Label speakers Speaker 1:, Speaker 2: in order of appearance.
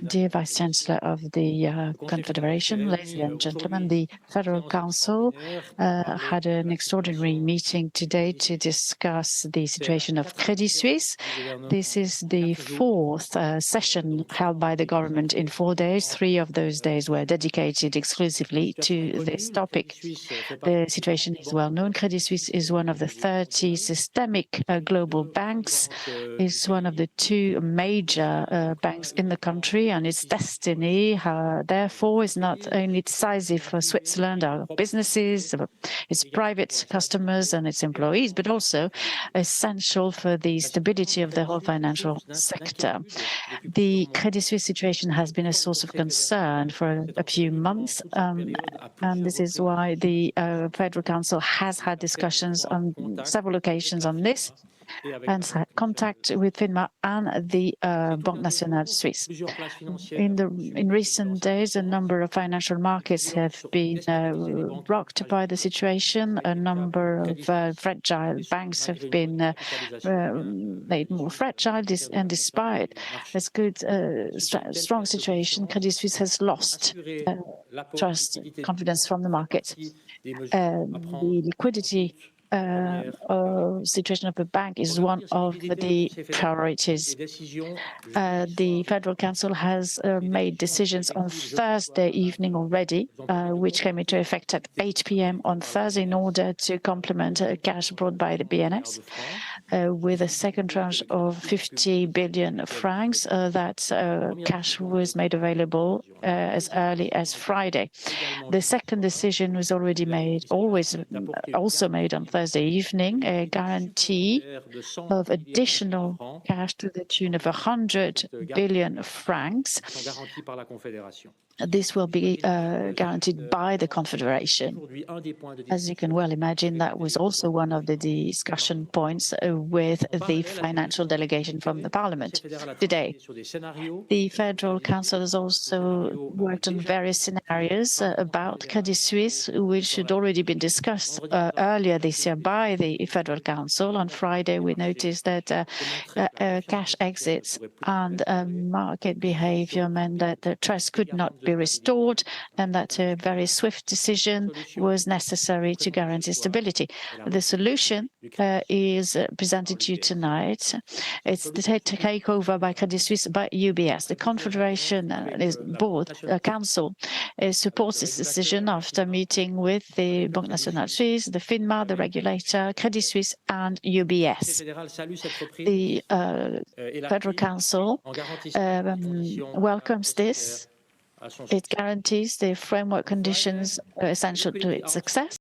Speaker 1: Dear Vice Chancellor of the Confederation, ladies and gentlemen, the Federal Council had an extraordinary meeting today to discuss the situation of Credit Suisse. This is the fourth session held by the government in 4 days. 3 of those days were dedicated exclusively to this topic. The situation is well known. Credit Suisse is one of the 30 systemic global banks. It's one of the 2 major banks in the country, and its destiny, therefore, is not only decisive for Switzerland, our businesses, its private customers and its employees, but also essential for the stability of the whole financial sector. The Credit Suisse situation has been a source of concern for a few months, and this is why the Federal Council has had discussions on several occasions on this, and had contact with FINMA and the Banque Nationale Suisse. In recent days, a number of financial markets have been rocked by the situation. A number of fragile banks have been made more fragile, and despite this good, strong situation, Credit Suisse has lost trust, confidence from the market. The liquidity situation of the bank is one of the priorities. The Federal Council has made decisions on Thursday evening already, which came into effect at 8 p.m. on Thursday in order to complement cash brought by the BNS with a second tranche of 50 billion francs. That cash was made available as early as Friday. The second decision was already made, also made on Thursday evening, a guarantee of additional cash to the tune of 100 billion francs. This will be guaranteed by the Confederation. As you can well imagine, that was also one of the discussion points with the financial delegation from the Parliament today. The Federal Council has also worked on various scenarios about Credit Suisse, which had already been discussed earlier this year by the Federal Council. On Friday, we noticed that cash exits and market behavior meant that the trust could not be restored, and that a very swift decision was necessary to guarantee stability. The solution is presented to you tonight. It's the takeover by Credit Suisse by UBS. The Confederation Council supports this decision after meeting with the Banque Nationale Suisse, the FINMA, the regulator, Credit Suisse, and UBS. The Federal Council welcomes this. It guarantees the framework conditions essential to its success.